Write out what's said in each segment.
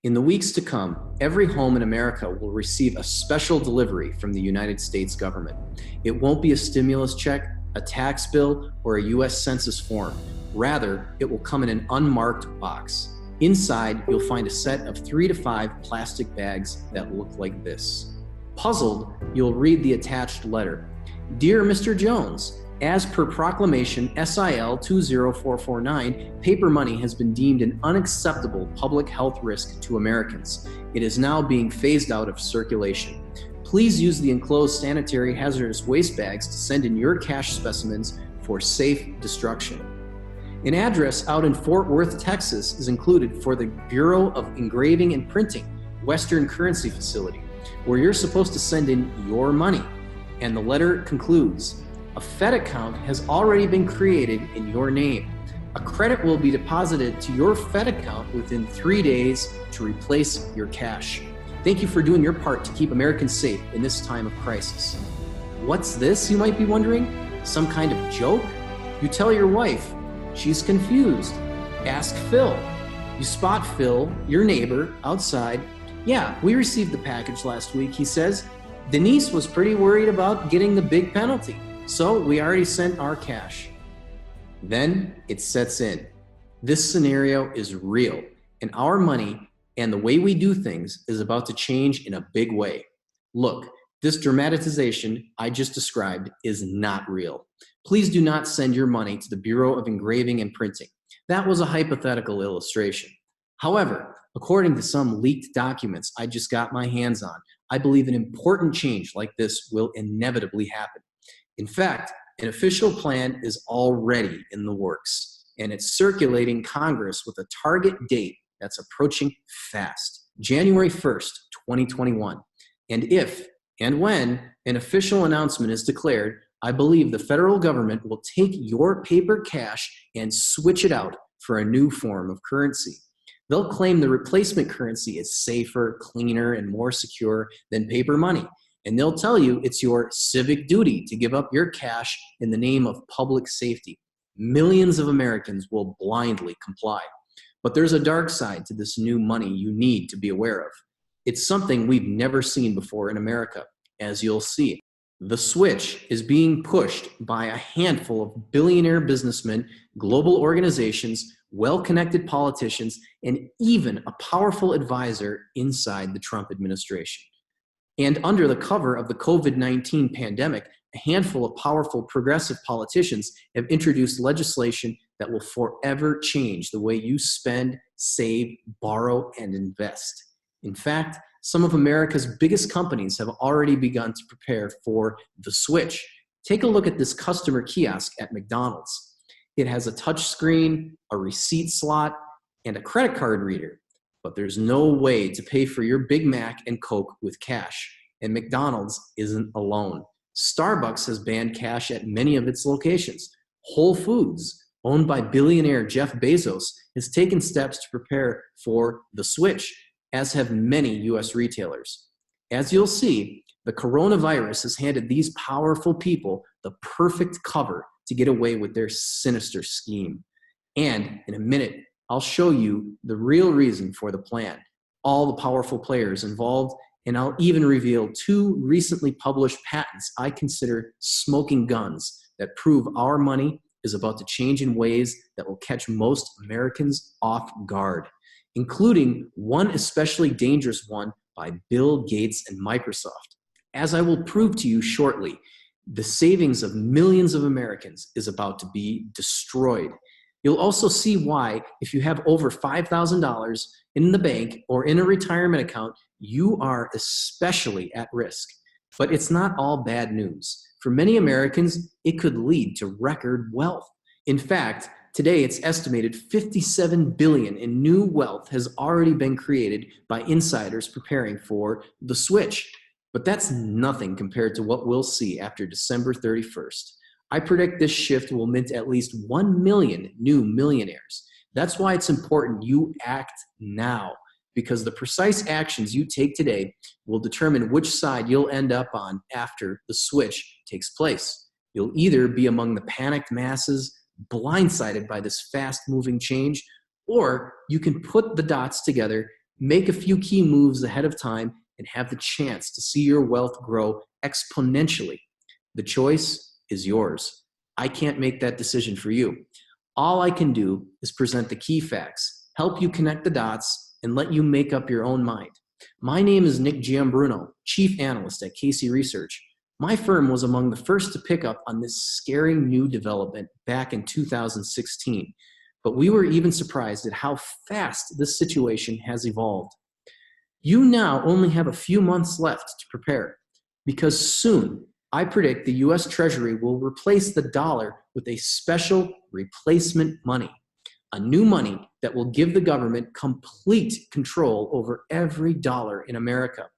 In the weeks to come, every home in America will receive a special delivery from the United States government. It won't be a stimulus check, a tax bill, or a U.S. Census form. Rather, it will come in an unmarked box. Inside, you'll find a set of 3 to 5 plastic bags that look like this. Puzzled, you'll read the attached letter. Dear Mr. Jones, as per proclamation SIL 20449, paper money has been deemed an unacceptable public health risk to Americans. It is now being phased out of circulation. Please use the enclosed sanitary hazardous waste bags to send in your cash specimens for safe destruction. An address out in Fort Worth, Texas is included for the Bureau of Engraving and Printing, Western Currency Facility, where you're supposed to send in your money. And the letter concludes, a Fed account has already been created in your name. A credit will be deposited to your Fed account within 3 days to replace your cash. Thank you for doing your part to keep Americans safe in this time of crisis. What's this, you might be wondering? Some kind of joke? You tell your wife. She's confused. Ask Phil. You spot Phil, your neighbor, outside. Yeah, we received the package last week, he says. Denise was pretty worried about getting the big penalty. So we already sent our cash. Then it sets in. This scenario is real, and our money and the way we do things is about to change in a big way. Look, this dramatization I just described is not real. Please do not send your money to the Bureau of Engraving and Printing. That was a hypothetical illustration. However, according to some leaked documents I just got my hands on, I believe an important change like this will inevitably happen. In fact, an official plan is already in the works, and it's circulating Congress with a target date that's approaching fast, January 1st, 2021. And if and when an official announcement is declared, I believe the federal government will take your paper cash and switch it out for a new form of currency. They'll claim the replacement currency is safer, cleaner, and more secure than paper money. And they'll tell you it's your civic duty to give up your cash in the name of public safety. Millions of Americans will blindly comply. But there's a dark side to this new money you need to be aware of. It's something we've never seen before in America, as you'll see. The switch is being pushed by a handful of billionaire businessmen, global organizations, well-connected politicians, and even a powerful advisor inside the Trump administration. And under the cover of the COVID-19 pandemic, a handful of powerful progressive politicians have introduced legislation that will forever change the way you spend, save, borrow, and invest. In fact, some of America's biggest companies have already begun to prepare for the switch. Take a look at this customer kiosk at McDonald's. It has a touch screen, a receipt slot, and a credit card reader. But there's no way to pay for your Big Mac and Coke with cash, and McDonald's isn't alone. Starbucks has banned cash at many of its locations. Whole Foods, owned by billionaire Jeff Bezos, has taken steps to prepare for the switch, as have many U.S. retailers. As you'll see, the coronavirus has handed these powerful people the perfect cover to get away with their sinister scheme. And in a minute, I'll show you the real reason for the plan, all the powerful players involved, and I'll even reveal 2 recently published patents I consider smoking guns that prove our money is about to change in ways that will catch most Americans off guard, including one especially dangerous one by Bill Gates and Microsoft. As I will prove to you shortly, the savings of millions of Americans is about to be destroyed. You'll also see why, if you have over $5,000 in the bank or in a retirement account, you are especially at risk. But it's not all bad news. For many Americans, it could lead to record wealth. In fact, today it's estimated $57 billion in new wealth has already been created by insiders preparing for the switch. But that's nothing compared to what we'll see after December 31st. I predict this shift will mint at least 1 million new millionaires. That's why it's important you act now, because the precise actions you take today will determine which side you'll end up on after the switch takes place. You'll either be among the panicked masses, blindsided by this fast-moving change, or you can put the dots together Make a few key moves ahead of time and have the chance to see your wealth grow exponentially. The choice is yours. I can't make that decision for you. All I can do is present the key facts, help you connect the dots, and let you make up your own mind. My name is Nick Giambruno, Chief Analyst at Casey Research. My firm was among the first to pick up on this scary new development back in 2016, but we were even surprised at how fast this situation has evolved. You now only have a few months left to prepare, because soon I predict the US Treasury will replace the dollar with a special replacement money, a new money that will give the government complete control over every dollar in America,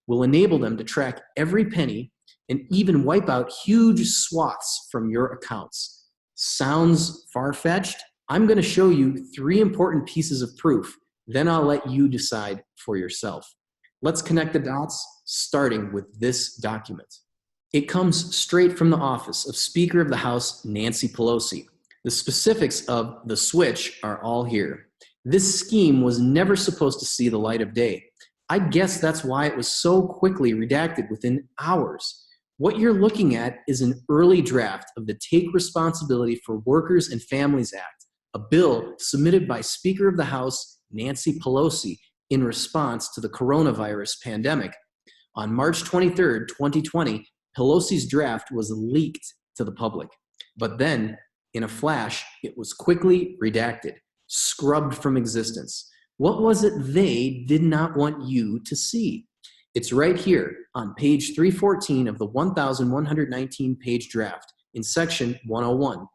will enable them to track every penny and even wipe out huge swaths from your accounts. Sounds far-fetched? I'm going to show you 3 important pieces of proof. Then I'll let you decide for yourself. Let's connect the dots, starting with this document. It comes straight from the office of Speaker of the House, Nancy Pelosi. The specifics of the switch are all here. This scheme was never supposed to see the light of day. I guess that's why it was so quickly redacted within hours. What you're looking at is an early draft of the Take Responsibility for Workers and Families Act, a bill submitted by Speaker of the House Nancy Pelosi in response to the coronavirus pandemic. On March 23, 2020, Pelosi's draft was leaked to the public. But then, in a flash, it was quickly redacted, scrubbed from existence. What was it they did not want you to see? It's right here on page 314 of the 1,119-page draft in section 101.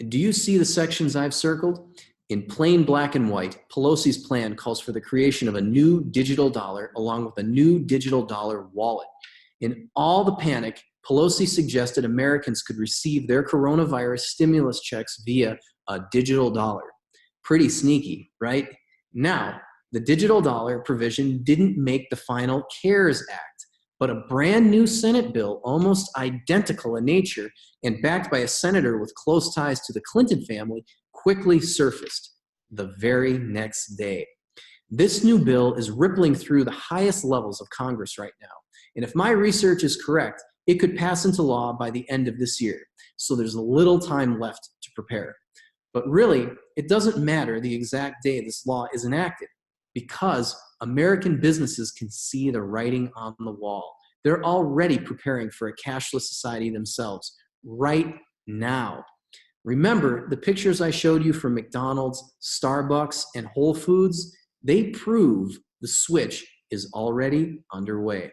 Do you see the sections I've circled? In plain black and white, Pelosi's plan calls for the creation of a new digital dollar along with a new digital dollar wallet. In all the panic, Pelosi suggested Americans could receive their coronavirus stimulus checks via a digital dollar. Pretty sneaky, right? Now, the digital dollar provision didn't make the final CARES Act, but a brand new Senate bill, almost identical in nature and backed by a senator with close ties to the Clinton family, quickly surfaced the very next day. This new bill is rippling through the highest levels of Congress right now. And if my research is correct, it could pass into law by the end of this year. So there's a little time left to prepare. But really, it doesn't matter the exact day this law is enacted, because American businesses can see the writing on the wall. They're already preparing for a cashless society themselves right now. Remember, the pictures I showed you from McDonald's, Starbucks, and Whole Foods, they prove the switch is already underway.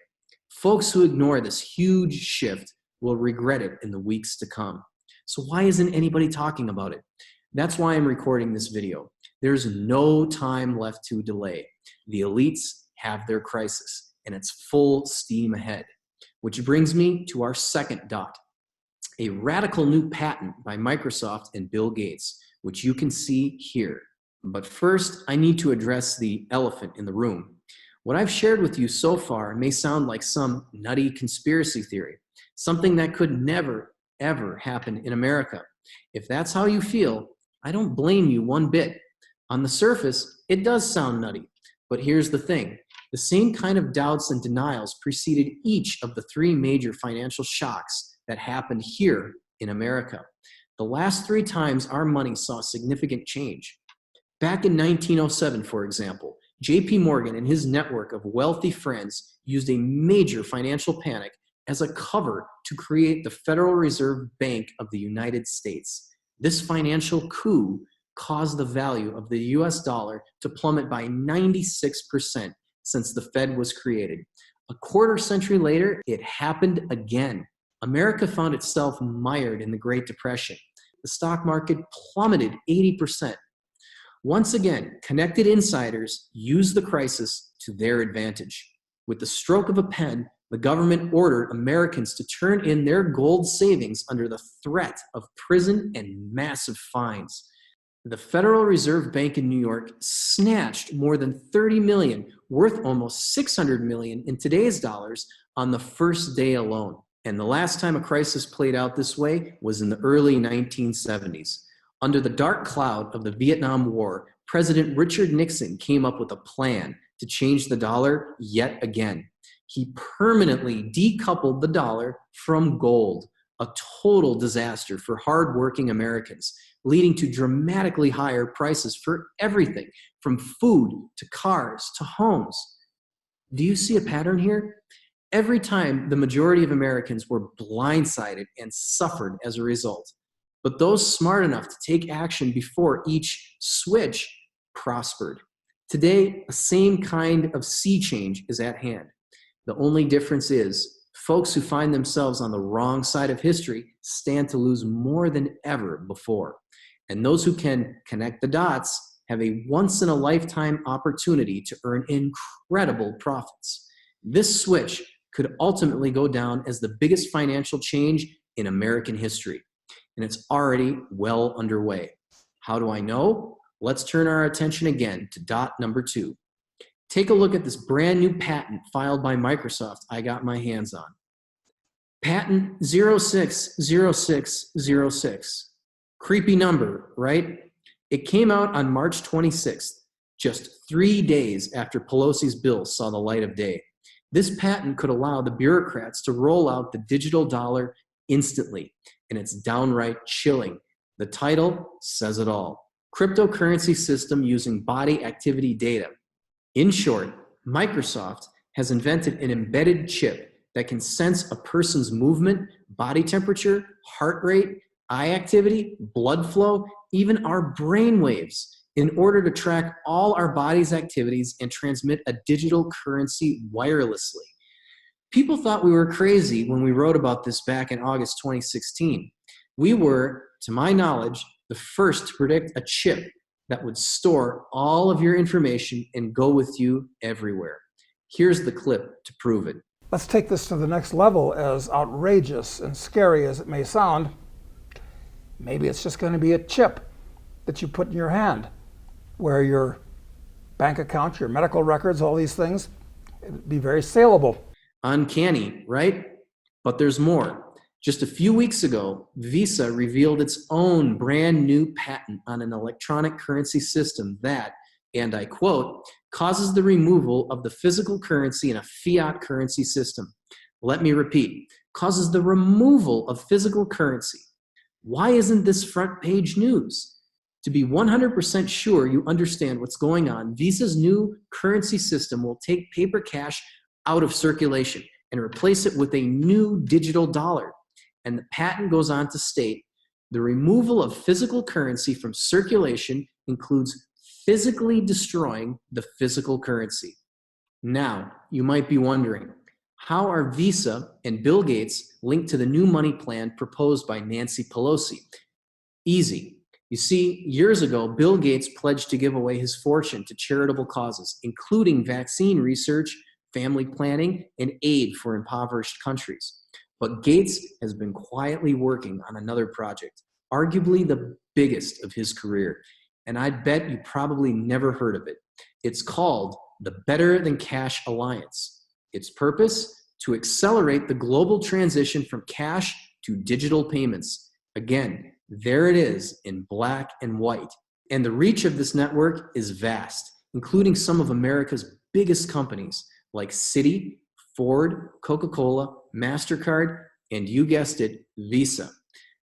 Folks who ignore this huge shift will regret it in the weeks to come. So why isn't anybody talking about it? That's why I'm recording this video. There's no time left to delay. The elites have their crisis, and it's full steam ahead. Which brings me to our second dot, a radical new patent by Microsoft and Bill Gates, which you can see here. But first, I need to address the elephant in the room. What I've shared with you so far may sound like some nutty conspiracy theory, something that could never, ever happen in America. If that's how you feel, I don't blame you one bit. On the surface, it does sound nutty, but here's the thing. The same kind of doubts and denials preceded each of the 3 major financial shocks that happened here in America. The last 3 times our money saw significant change. Back in 1907, for example, J.P. Morgan and his network of wealthy friends used a major financial panic as a cover to create the Federal Reserve Bank of the United States. This financial coup caused the value of the US dollar to plummet by 96% since the Fed was created. A quarter century later, it happened again. America found itself mired in the Great Depression. The stock market plummeted 80%. Once again, connected insiders used the crisis to their advantage. With the stroke of a pen, the government ordered Americans to turn in their gold savings under the threat of prison and massive fines. The Federal Reserve Bank in New York snatched more than $30 million, worth almost $600 million in today's dollars, on the first day alone. And the last time a crisis played out this way was in the early 1970s. Under the dark cloud of the Vietnam War, President Richard Nixon came up with a plan to change the dollar yet again. He permanently decoupled the dollar from gold, a total disaster for hardworking Americans, leading to dramatically higher prices for everything from food to cars to homes. Do you see a pattern here? Every time the majority of Americans were blindsided and suffered as a result. But those smart enough to take action before each switch prospered. Today, a same kind of sea change is at hand. The only difference is folks who find themselves on the wrong side of history stand to lose more than ever before. And those who can connect the dots have a once-in-a-lifetime opportunity to earn incredible profits. This switch could ultimately go down as the biggest financial change in American history. And it's already well underway. How do I know? Let's turn our attention again to dot number 2. Take a look at this brand new patent filed by Microsoft I got my hands on. Patent 060606. Creepy number, right? It came out on March 26th, just 3 days after Pelosi's bill saw the light of day. This patent could allow the bureaucrats to roll out the digital dollar instantly, and it's downright chilling. The title says it all. Cryptocurrency system using body activity data. In short, Microsoft has invented an embedded chip that can sense a person's movement, body temperature, heart rate, eye activity, blood flow, even our brain waves, in order to track all our body's activities and transmit a digital currency wirelessly. People thought we were crazy when we wrote about this back in August 2016. We were, to my knowledge, the first to predict a chip that would store all of your information and go with you everywhere. Here's the clip to prove it. Let's take this to the next level. As outrageous and scary as it may sound, maybe it's just going to be a chip that you put in your hand, where your bank account, your medical records, all these things, it'd be very saleable. Uncanny, right? But there's more. Just a few weeks ago, Visa revealed its own brand new patent on an electronic currency system that, and I quote, causes the removal of the physical currency in a fiat currency system. Let me repeat, causes the removal of physical currency. Why isn't this front page news? To be 100% sure you understand what's going on, Visa's new currency system will take paper cash out of circulation and replace it with a new digital dollar. And the patent goes on to state, the removal of physical currency from circulation includes physically destroying the physical currency. Now, you might be wondering, how are Visa and Bill Gates linked to the new money plan proposed by Nancy Pelosi? Easy. You see, years ago, Bill Gates pledged to give away his fortune to charitable causes, including vaccine research, family planning, and aid for impoverished countries. But Gates has been quietly working on another project, arguably the biggest of his career. And I bet you probably never heard of it. It's called the Better Than Cash Alliance. Its purpose? To accelerate the global transition from cash to digital payments. Again, there it is in black and white. And the reach of this network is vast, including some of America's biggest companies like Citi, Ford, Coca-Cola, MasterCard, and you guessed it, Visa.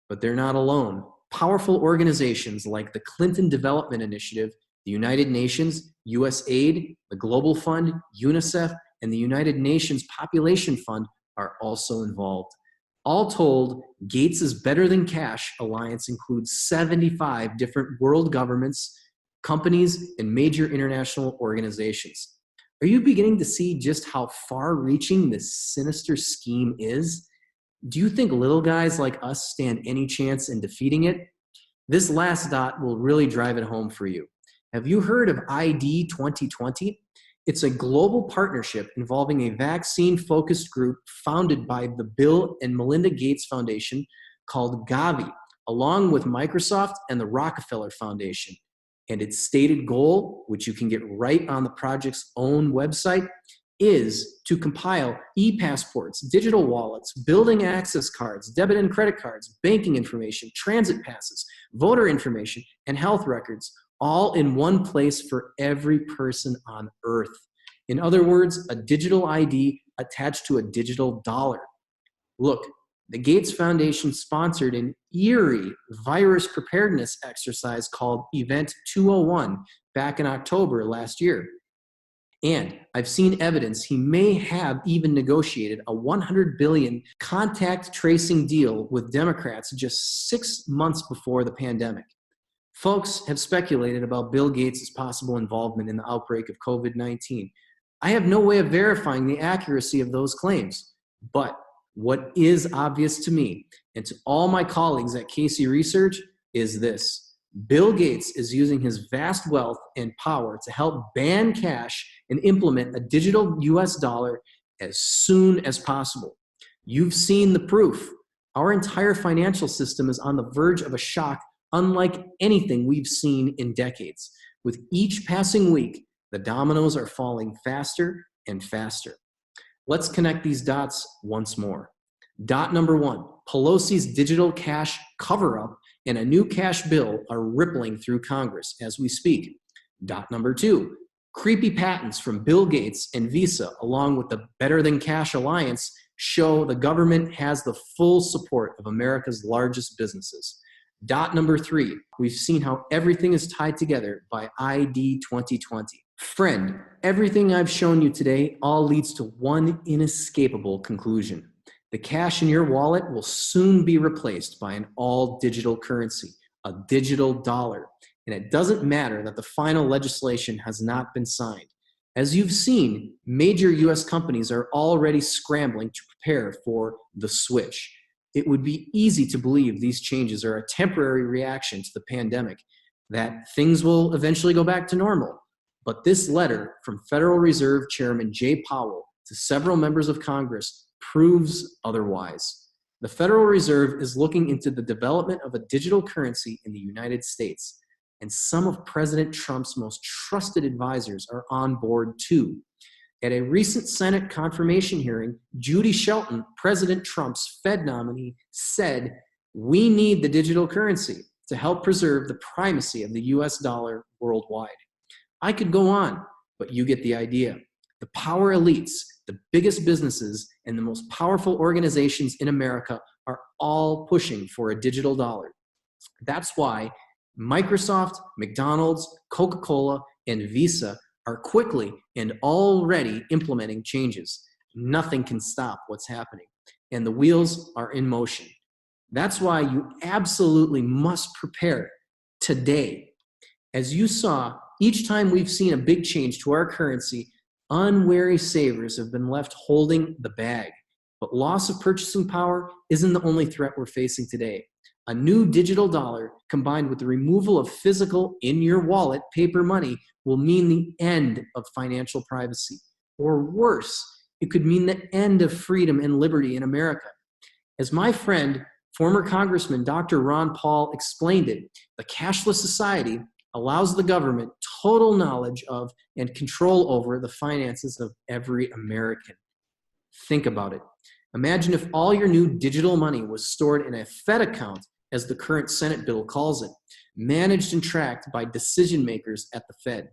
But they're not alone. Powerful organizations like the Clinton Development Initiative, the United Nations, USAID, the Global Fund, UNICEF, and the United Nations Population Fund are also involved. All told, Gates' Better Than Cash Alliance includes 75 different world governments, companies, and major international organizations. Are you beginning to see just how far-reaching this sinister scheme is? Do you think little guys like us stand any chance in defeating it? This last dot will really drive it home for you. Have you heard of ID 2020? It's a global partnership involving a vaccine-focused group founded by the Bill and Melinda Gates Foundation called Gavi, along with Microsoft and the Rockefeller Foundation. And its stated goal, which you can get right on the project's own website, is to compile e-passports, digital wallets, building access cards, debit and credit cards, banking information, transit passes, voter information, and health records, all in one place for every person on Earth. In other words, a digital ID attached to a digital dollar. Look, the Gates Foundation sponsored an eerie virus preparedness exercise called Event 201 back in October last year. And I've seen evidence he may have even negotiated a $100 billion contact tracing deal with Democrats just 6 months before the pandemic. Folks have speculated about Bill Gates' possible involvement in the outbreak of COVID-19. I have no way of verifying the accuracy of those claims, but what is obvious to me and to all my colleagues at Casey Research is this. Bill Gates is using his vast wealth and power to help ban cash and implement a digital US dollar as soon as possible. You've seen the proof. Our entire financial system is on the verge of a shock unlike anything we've seen in decades. With each passing week, the dominoes are falling faster and faster. Let's connect these dots once more. Dot number one, Pelosi's digital cash cover-up and a new cash bill are rippling through Congress as we speak. Dot number two, creepy patents from Bill Gates and Visa, along with the Better Than Cash Alliance, show the government has the full support of America's largest businesses. Dot number three, we've seen how everything is tied together by ID 2020. Friend, everything I've shown you today all leads to one inescapable conclusion. The cash in your wallet will soon be replaced by an all-digital currency, a digital dollar. And it doesn't matter that the final legislation has not been signed. As you've seen, major US companies are already scrambling to prepare for the switch. It would be easy to believe these changes are a temporary reaction to the pandemic, that things will eventually go back to normal. But this letter from Federal Reserve Chairman Jay Powell to several members of Congress proves otherwise. The Federal Reserve is looking into the development of a digital currency in the United States, and some of President Trump's most trusted advisors are on board too. At a recent Senate confirmation hearing, Judy Shelton, President Trump's Fed nominee, said, "We need the digital currency to help preserve the primacy of the US dollar worldwide." I could go on, but you get the idea. The power elites, the biggest businesses, and the most powerful organizations in America are all pushing for a digital dollar. That's why Microsoft, McDonald's, Coca-Cola, and Visa are quickly and already implementing changes. Nothing can stop what's happening, and the wheels are in motion. That's why you absolutely must prepare today. As you saw, each time we've seen a big change to our currency, unwary savers have been left holding the bag. But loss of purchasing power isn't the only threat we're facing today. A new digital dollar combined with the removal of physical in your wallet paper money will mean the end of financial privacy. Or worse, it could mean the end of freedom and liberty in America. As my friend, former Congressman Dr. Ron Paul explained it, the cashless society allows the government total knowledge of and control over the finances of every American. Think about it. Imagine if all your new digital money was stored in a Fed account, as the current Senate bill calls it, managed and tracked by decision makers at the Fed.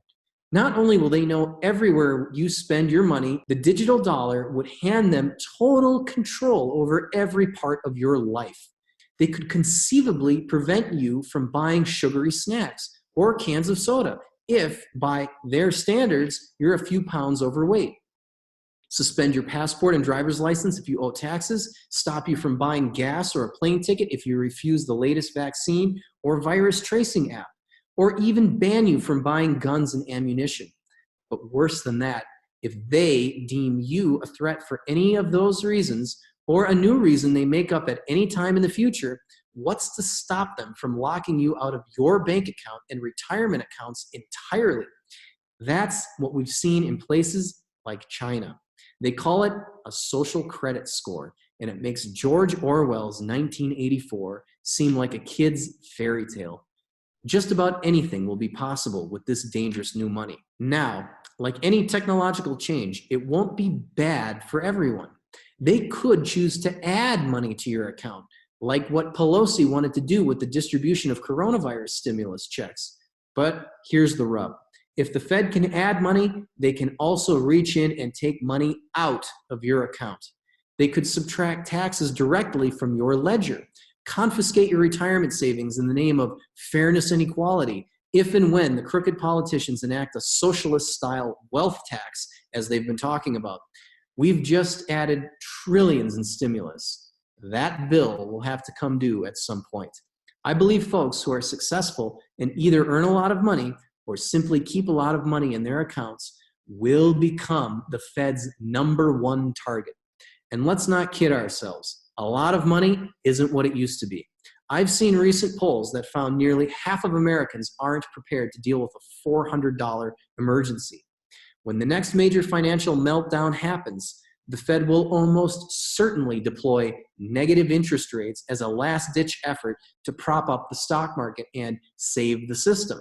Not only will they know everywhere you spend your money, the digital dollar would hand them total control over every part of your life. They could conceivably prevent you from buying sugary snacks or cans of soda if, by their standards, you're a few pounds overweight. Suspend your passport and driver's license if you owe taxes, stop you from buying gas or a plane ticket if you refuse the latest vaccine or virus tracing app, or even ban you from buying guns and ammunition. But worse than that, if they deem you a threat for any of those reasons, or a new reason they make up at any time in the future, what's to stop them from locking you out of your bank account and retirement accounts entirely? That's what we've seen in places like China. They call it a social credit score, and it makes George Orwell's 1984 seem like a kid's fairy tale. Just about anything will be possible with this dangerous new money. Now, like any technological change, it won't be bad for everyone. They could choose to add money to your account, like what Pelosi wanted to do with the distribution of coronavirus stimulus checks. But here's the rub. If the Fed can add money, they can also reach in and take money out of your account. They could subtract taxes directly from your ledger, confiscate your retirement savings in the name of fairness and equality, if and when the crooked politicians enact a socialist-style wealth tax, as they've been talking about. We've just added trillions in stimulus. That bill will have to come due at some point. I believe folks who are successful and either earn a lot of money or simply keep a lot of money in their accounts will become the Fed's #1 target. And let's not kid ourselves. A lot of money isn't what it used to be. I've seen recent polls that found nearly half of Americans aren't prepared to deal with a $400 emergency. When the next major financial meltdown happens, the Fed will almost certainly deploy negative interest rates as a last-ditch effort to prop up the stock market and save the system,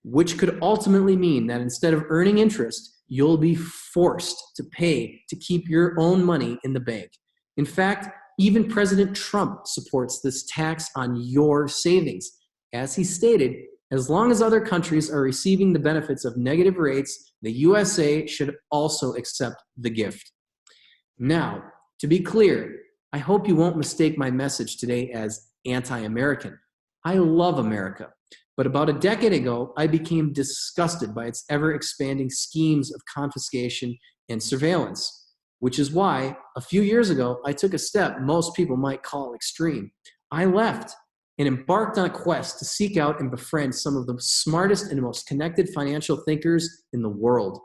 which could ultimately mean that instead of earning interest, you'll be forced to pay to keep your own money in the bank. In fact, even President Trump supports this tax on your savings. As he stated, as long as other countries are receiving the benefits of negative rates, the USA should also accept the gift. Now, to be clear, I hope you won't mistake my message today as anti-American. I love America, but about a decade ago, I became disgusted by its ever-expanding schemes of confiscation and surveillance, which is why a few years ago, I took a step most people might call extreme. I left and embarked on a quest to seek out and befriend some of the smartest and most connected financial thinkers in the world,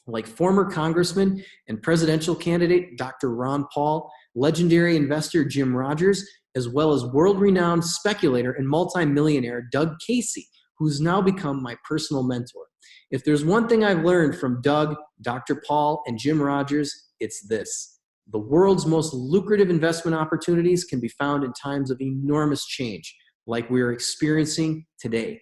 like former Congressman and presidential candidate Dr. Ron Paul, legendary investor Jim Rogers, as well as world-renowned speculator and multimillionaire Doug Casey, who's now become my personal mentor. If there's one thing I've learned from Doug, Dr. Paul, and Jim Rogers, it's this: the world's most lucrative investment opportunities can be found in times of enormous change, like we're experiencing today.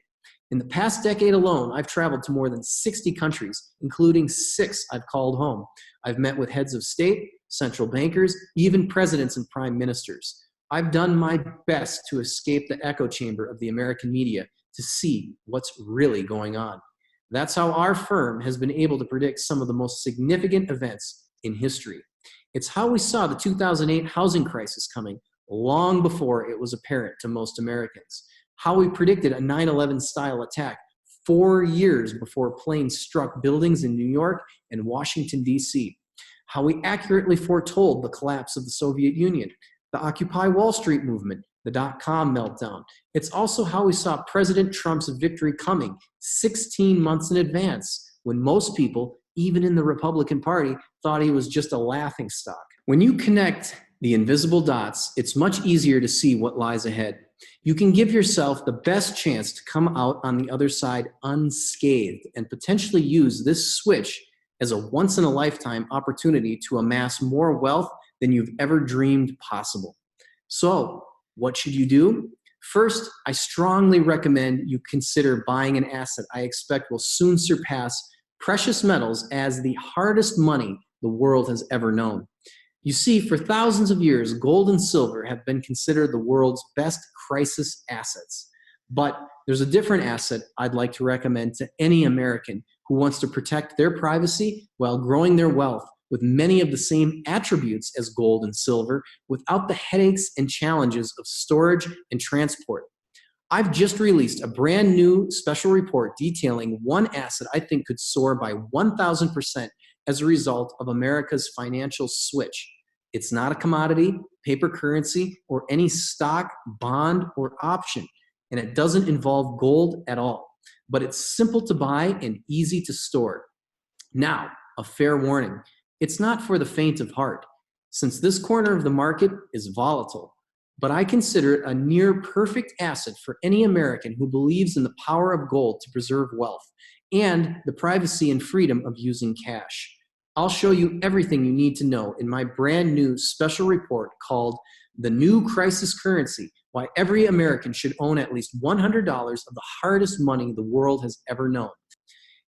In the past decade alone, I've traveled to more than 60 countries, including 6 I've called home. I've met with heads of state, central bankers, even presidents and prime ministers. I've done my best to escape the echo chamber of the American media to see what's really going on. That's how our firm has been able to predict some of the most significant events in history. It's how we saw the 2008 housing crisis coming long before it was apparent to most Americans. How we predicted a 9/11 style attack 4 years before planes struck buildings in New York and Washington, D.C. How we accurately foretold the collapse of the Soviet Union, the Occupy Wall Street movement, the dot-com meltdown. It's also how we saw President Trump's victory coming 16 months in advance, when most people, even in the Republican Party, thought he was just a laughingstock. When you connect the invisible dots, it's much easier to see what lies ahead. You can give yourself the best chance to come out on the other side unscathed and potentially use this switch as a once-in-a-lifetime opportunity to amass more wealth than you've ever dreamed possible. So, what should you do? First, I strongly recommend you consider buying an asset I expect will soon surpass precious metals as the hardest money the world has ever known. You see, for thousands of years, gold and silver have been considered the world's best crisis assets. But there's a different asset I'd like to recommend to any American who wants to protect their privacy while growing their wealth with many of the same attributes as gold and silver without the headaches and challenges of storage and transport. I've just released a brand new special report detailing one asset I think could soar by 1,000% as a result of America's financial switch. It's not a commodity, paper currency, or any stock, bond, or option, and it doesn't involve gold at all. But it's simple to buy and easy to store. Now, a fair warning: it's not for the faint of heart, since this corner of the market is volatile. But I consider it a near perfect asset for any American who believes in the power of gold to preserve wealth and the privacy and freedom of using cash. I'll show you everything you need to know in my brand new special report called The New Crisis Currency: Why Every American Should Own at least $100 of the hardest money the world has ever known.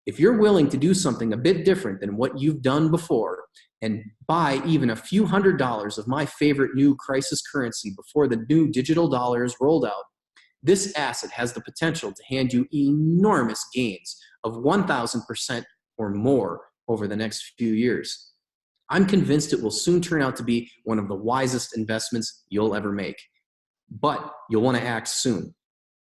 If you're willing to do something a bit different than what you've done before and buy even a few $100s of my favorite new crisis currency before the new digital dollar is rolled out, This asset has the potential to hand you enormous gains of 1,000% or more over the next few years. I'm convinced it will soon turn out to be one of the wisest investments you'll ever make. But you'll want to act soon.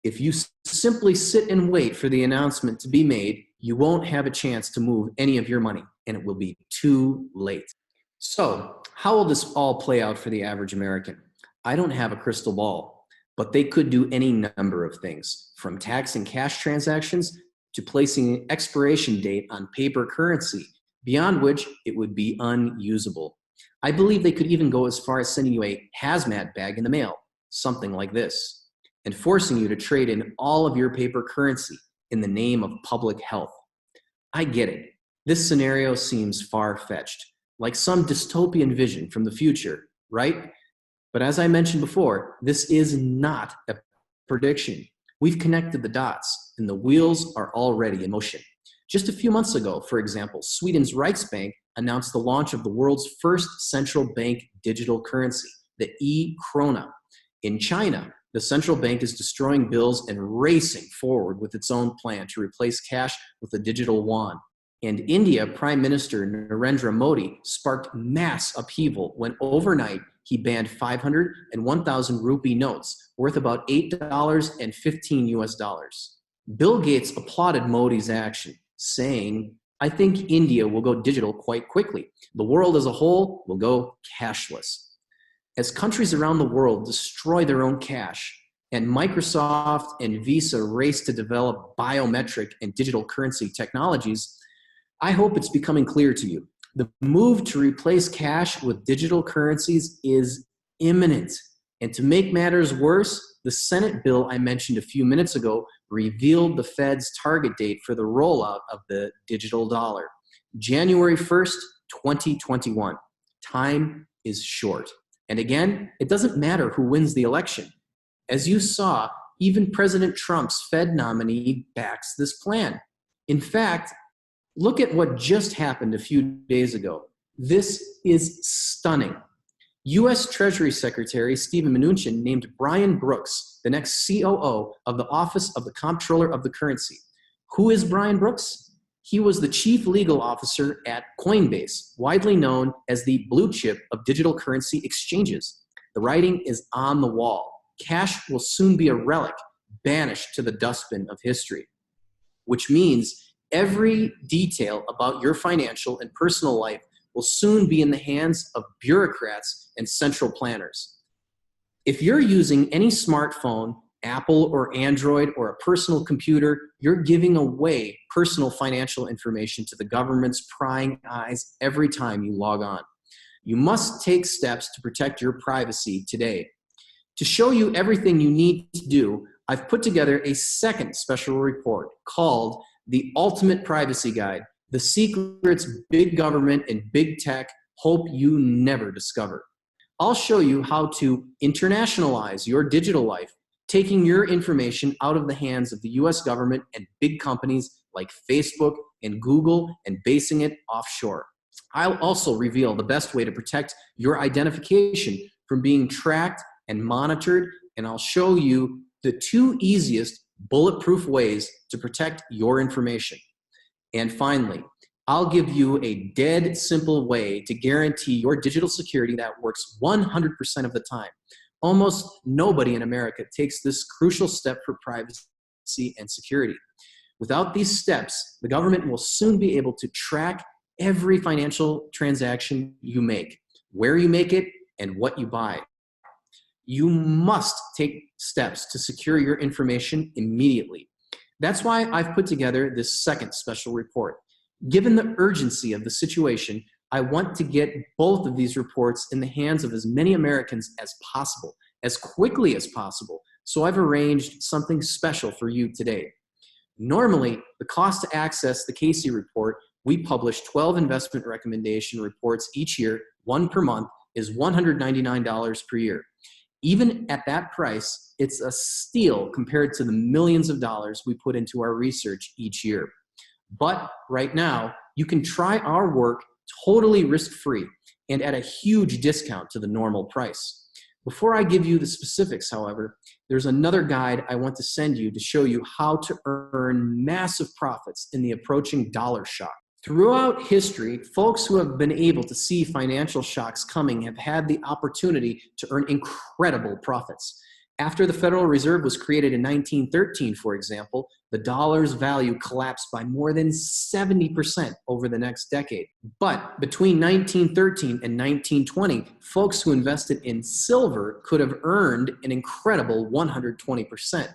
If you simply sit and wait for the announcement to be made, you won't have a chance to move any of your money, and it will be too late. So, how will this all play out for the average American? I don't have a crystal ball, but they could do any number of things, from taxing cash transactions to placing an expiration date on paper currency, beyond which it would be unusable. I believe they could even go as far as sending you a hazmat bag in the mail, something like this, and forcing you to trade in all of your paper currency in the name of public health. I get it. This scenario seems far-fetched, like some dystopian vision from the future, right? But as I mentioned before, this is not a prediction. We've connected the dots, and the wheels are already in motion. Just a few months ago, for example, Sweden's Riksbank announced the launch of the world's first central bank digital currency, the e-krona. In China, the central bank is destroying bills and racing forward with its own plan to replace cash with a digital yuan. And India Prime Minister Narendra Modi sparked mass upheaval when overnight he banned 500 and 1,000 rupee notes worth about $8 and 15 US dollars. Bill Gates applauded Modi's action, saying, "I think India will go digital quite quickly. The world as a whole will go cashless." As countries around the world destroy their own cash and Microsoft and Visa race to develop biometric and digital currency technologies, I hope it's becoming clear to you. The move to replace cash with digital currencies is imminent. And to make matters worse, the Senate bill I mentioned a few minutes ago revealed the Fed's target date for the rollout of the digital dollar, January 1st, 2021. Time is short. And again, it doesn't matter who wins the election. As you saw, even President Trump's Fed nominee backs this plan. In fact, look at what just happened a few days ago. This is stunning. U.S. Treasury Secretary Steven Mnuchin named Brian Brooks the next COO of the Office of the Comptroller of the Currency. Who is Brian Brooks? He was the chief legal officer at Coinbase, widely known as the blue chip of digital currency exchanges. The writing is on the wall. Cash will soon be a relic, banished to the dustbin of history, which means every detail about your financial and personal life will soon be in the hands of bureaucrats and central planners. If you're using any smartphone, Apple or Android or a personal computer, you're giving away personal financial information to the government's prying eyes every time you log on. You must take steps to protect your privacy today. To show you everything you need to do, I've put together a second special report called The Ultimate Privacy Guide, the secrets big government and big tech hope you never discover. I'll show you how to internationalize your digital life, taking your information out of the hands of the US government and big companies like Facebook and Google and basing it offshore. I'll also reveal the best way to protect your identification from being tracked and monitored, and I'll show you the 2 easiest bulletproof ways to protect your information. And finally, I'll give you a dead simple way to guarantee your digital security that works 100% of the time. Almost nobody in America takes this crucial step for privacy and security. Without these steps, the government will soon be able to track every financial transaction you make, where you make it, and what you buy. You must take steps to secure your information immediately. That's why I've put together this second special report. Given the urgency of the situation, I want to get both of these reports in the hands of as many Americans as possible, as quickly as possible. So I've arranged something special for you today. Normally, the cost to access the Casey report, we publish 12 investment recommendation reports each year, 1 per month, is $199 per year. Even at that price, it's a steal compared to the millions of dollars we put into our research each year. But right now, you can try our work totally risk-free and at a huge discount to the normal price. Before I give you the specifics, however, there's another guide I want to send you to show you how to earn massive profits in the approaching dollar shock. Throughout history, folks who have been able to see financial shocks coming have had the opportunity to earn incredible profits. After the Federal Reserve was created in 1913, for example, the dollar's value collapsed by more than 70% over the next decade. But between 1913 and 1920, folks who invested in silver could have earned an incredible 120%.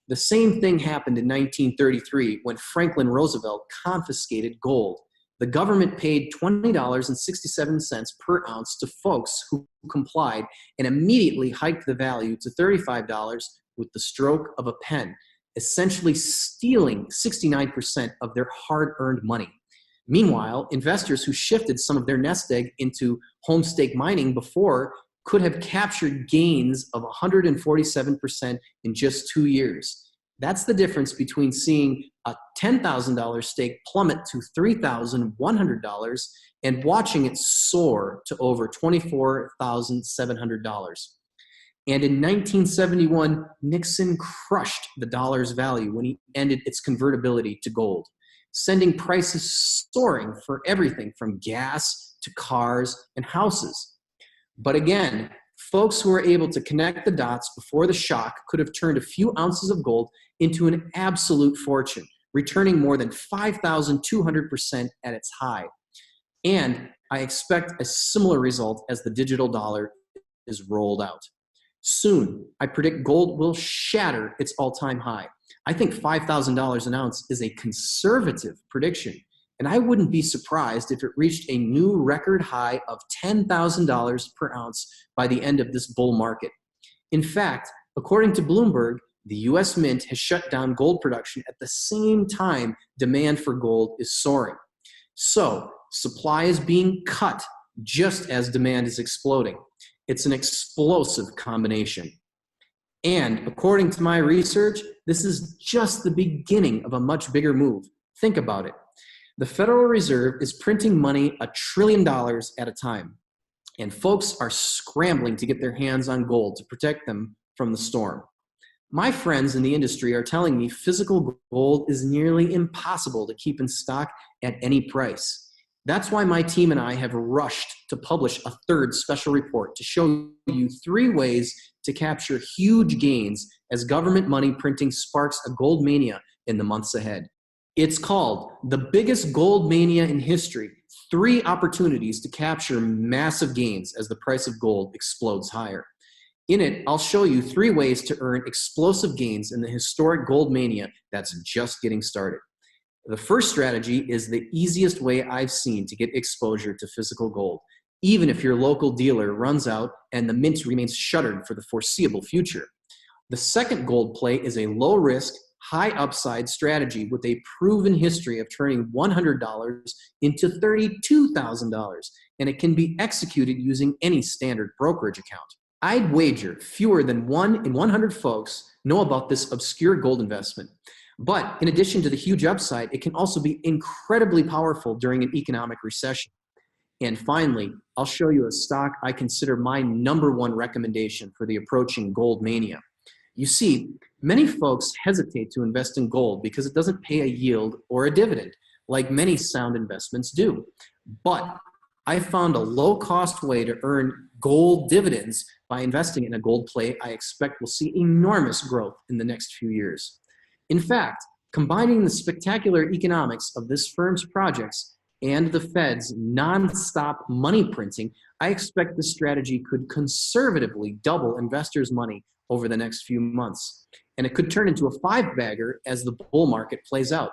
The same thing happened in 1933 when Franklin Roosevelt confiscated gold. The government paid $20.67 per ounce to folks who complied and immediately hiked the value to $35 with the stroke of a pen, essentially stealing 69% of their hard-earned money. Meanwhile, investors who shifted some of their nest egg into home stake mining before could have captured gains of 147% in just 2 years. That's the difference between seeing a $10,000 stake plummet to $3,100 and watching it soar to over $24,700. And in 1971, Nixon crushed the dollar's value when he ended its convertibility to gold, sending prices soaring for everything from gas to cars and houses. But again, folks who were able to connect the dots before the shock could have turned a few ounces of gold into an absolute fortune, returning more than 5,200% at its high. And I expect a similar result as the digital dollar is rolled out. Soon, I predict gold will shatter its all-time high. I think $5,000 an ounce is a conservative prediction, and I wouldn't be surprised if it reached a new record high of $10,000 per ounce by the end of this bull market. In fact, according to Bloomberg, the US Mint has shut down gold production at the same time demand for gold is soaring. So, supply is being cut just as demand is exploding. It's an explosive combination. And according to my research, this is just the beginning of a much bigger move. Think about it. The Federal Reserve is printing money $1 trillion at a time, and folks are scrambling to get their hands on gold to protect them from the storm. My friends in the industry are telling me physical gold is nearly impossible to keep in stock at any price. That's why my team and I have rushed to publish a third special report to show you 3 ways to capture huge gains as government money printing sparks a gold mania in the months ahead. It's called The Biggest Gold Mania in History, 3 opportunities to capture massive gains as the price of gold explodes higher. In it, I'll show you 3 ways to earn explosive gains in the historic gold mania that's just getting started. The first strategy is the easiest way I've seen to get exposure to physical gold, even if your local dealer runs out and the mint remains shuttered for the foreseeable future. The second gold play is a low-risk, high-upside strategy with a proven history of turning $100 into $32,000, and it can be executed using any standard brokerage account. I'd wager fewer than 1 in 100 folks know about this obscure gold investment. But in addition to the huge upside, it can also be incredibly powerful during an economic recession. And finally, I'll show you a stock I consider my #1 recommendation for the approaching gold mania. You see, many folks hesitate to invest in gold because it doesn't pay a yield or a dividend, like many sound investments do. But I found a low-cost way to earn gold dividends by investing in a gold play I expect will see enormous growth in the next few years. In fact, combining the spectacular economics of this firm's projects and the Fed's non-stop money printing, I expect this strategy could conservatively double investors' money over the next few months. And it could turn into a 5-bagger as the bull market plays out.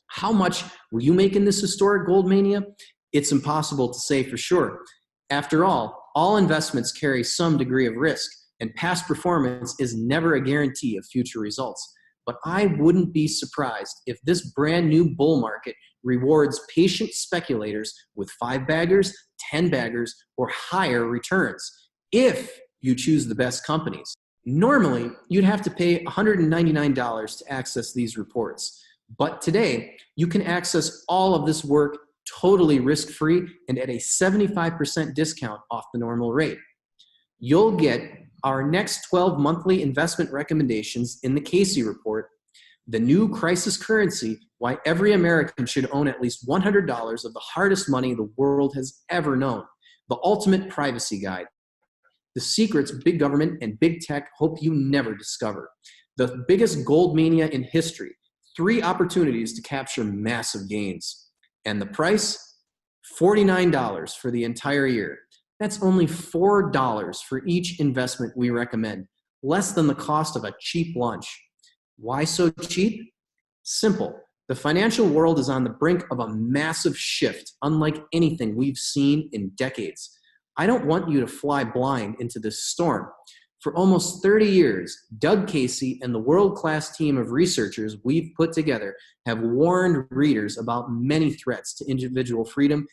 How much will you make in this historic gold mania? It's impossible to say for sure. After all investments carry some degree of risk, and past performance is never a guarantee of future results. But I wouldn't be surprised if this brand new bull market rewards patient speculators with 5-baggers, 10-baggers, or higher returns, if you choose the best companies. Normally, you'd have to pay $199 to access these reports. But today, you can access all of this work totally risk-free and at a 75% discount off the normal rate. You'll get Our next 12 monthly investment recommendations in the Casey Report: the new crisis currency, why every American should own at least $100 of the hardest money the world has ever known; the ultimate privacy guide, the secrets big government and big tech hope you never discover; the biggest gold mania in history, 3 opportunities to capture massive gains; and the price, $49 for the entire year. That's only $4 for each investment we recommend, less than the cost of a cheap lunch. Why so cheap? Simple. The financial world is on the brink of a massive shift, unlike anything we've seen in decades. I don't want you to fly blind into this storm. For almost 30 years, Doug Casey and the world-class team of researchers we've put together have warned readers about many threats to individual freedom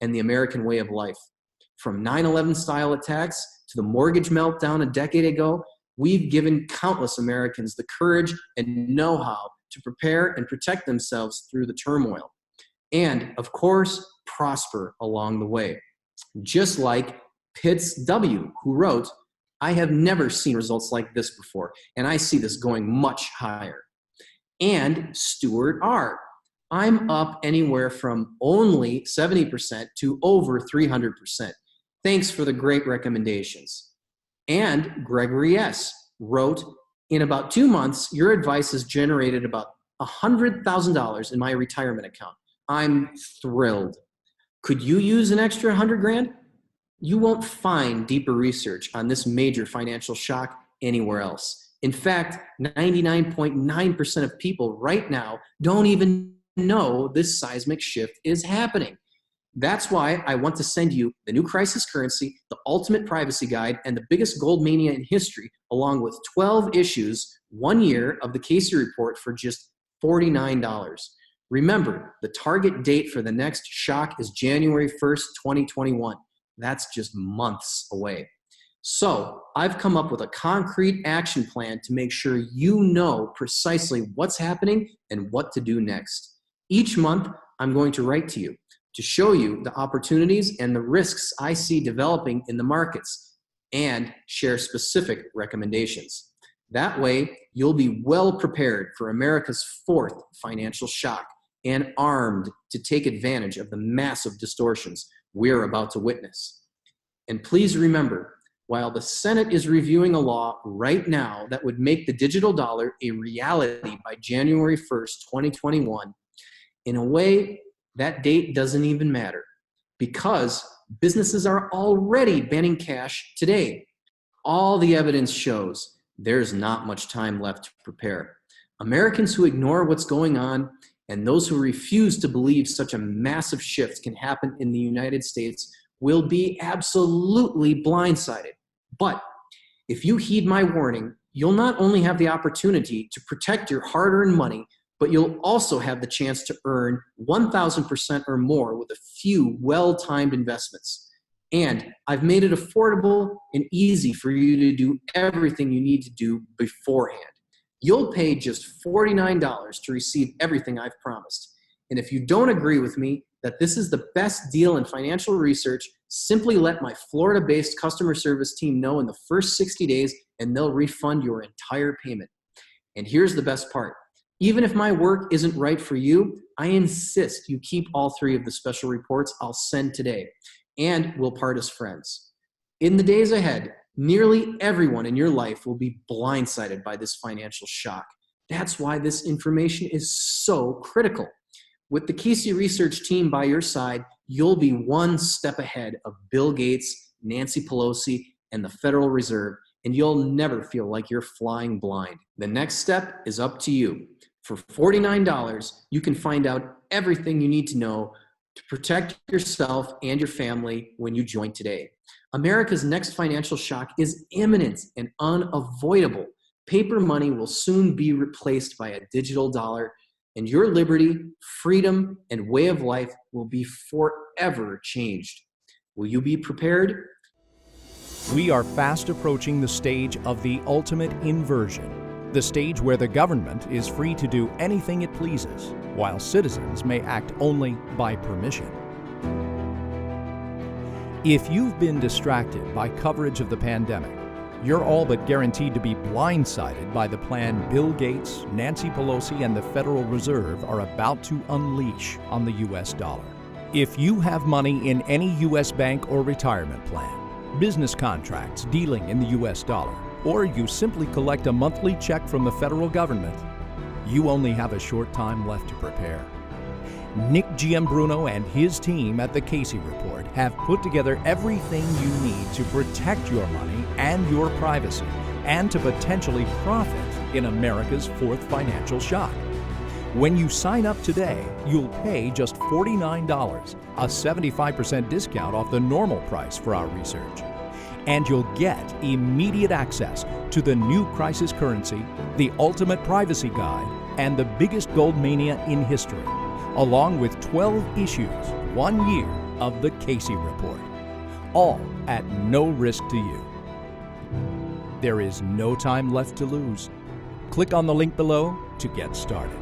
and the American way of life. From 9/11 style attacks to the mortgage meltdown a decade ago, we've given countless Americans the courage and know-how to prepare and protect themselves through the turmoil. And, of course, prosper along the way. Just like Pitts W., who wrote, "I have never seen results like this before, and I see this going much higher." And Stuart R., "I'm up anywhere from only 70% to over 300%. Thanks for the great recommendations." And Gregory S. wrote, "In about 2 months, your advice has generated about $100,000 in my retirement account. I'm thrilled. Could you use an extra 100 grand? You won't find deeper research on this major financial shock anywhere else. In fact, 99.9% of people right now don't even know this seismic shift is happening. That's why I want to send you the new crisis currency, the ultimate privacy guide, and the biggest gold mania in history, along with 12 issues, 1 year of the Casey Report for just $49. Remember, the target date for the next shock is January 1st, 2021. That's just months away. So I've come up with a concrete action plan to make sure you know precisely what's happening and what to do next. Each month, I'm going to write to you to show you the opportunities and the risks I see developing in the markets and share specific recommendations. That way, you'll be well prepared for America's 4th financial shock and armed to take advantage of the massive distortions we're about to witness. And please remember, while the Senate is reviewing a law right now that would make the digital dollar a reality by January 1st, 2021, in a way, that date doesn't even matter because businesses are already banning cash today. All the evidence shows there's not much time left to prepare. Americans who ignore what's going on and those who refuse to believe such a massive shift can happen in the United States will be absolutely blindsided. But if you heed my warning, you'll not only have the opportunity to protect your hard-earned money, but you'll also have the chance to earn 1,000% or more with a few well-timed investments. And I've made it affordable and easy for you to do everything you need to do beforehand. You'll pay just $49 to receive everything I've promised. And if you don't agree with me that this is the best deal in financial research, simply let my Florida-based customer service team know in the first 60 days and they'll refund your entire payment. And here's the best part. Even if my work isn't right for you, I insist you keep all 3 of the special reports I'll send today, and we'll part as friends. In the days ahead, nearly everyone in your life will be blindsided by this financial shock. That's why this information is so critical. With the Casey research team by your side, you'll be one step ahead of Bill Gates, Nancy Pelosi, and the Federal Reserve, and you'll never feel like you're flying blind. The next step is up to you. For $49, you can find out everything you need to know to protect yourself and your family when you join today. America's next financial shock is imminent and unavoidable. Paper money will soon be replaced by a digital dollar, and your liberty, freedom, and way of life will be forever changed. Will you be prepared? We are fast approaching the stage of the ultimate inversion. The stage where the government is free to do anything it pleases, while citizens may act only by permission. If you've been distracted by coverage of the pandemic, you're all but guaranteed to be blindsided by the plan Bill Gates, Nancy Pelosi, and the Federal Reserve are about to unleash on the U.S. dollar. If you have money in any U.S. bank or retirement plan, business contracts dealing in the U.S. dollar, or you simply collect a monthly check from the federal government, you only have a short time left to prepare. Nick Giambruno and his team at the Casey Report have put together everything you need to protect your money and your privacy, and to potentially profit in America's fourth financial shock. When you sign up today, you'll pay just $49, a 75% discount off the normal price for our research. And you'll get immediate access to the new crisis currency, the ultimate privacy guide, and the biggest gold mania in history, along with 12 issues, 1 year of the Casey Report, all at no risk to you. There is no time left to lose. Click on the link below to get started.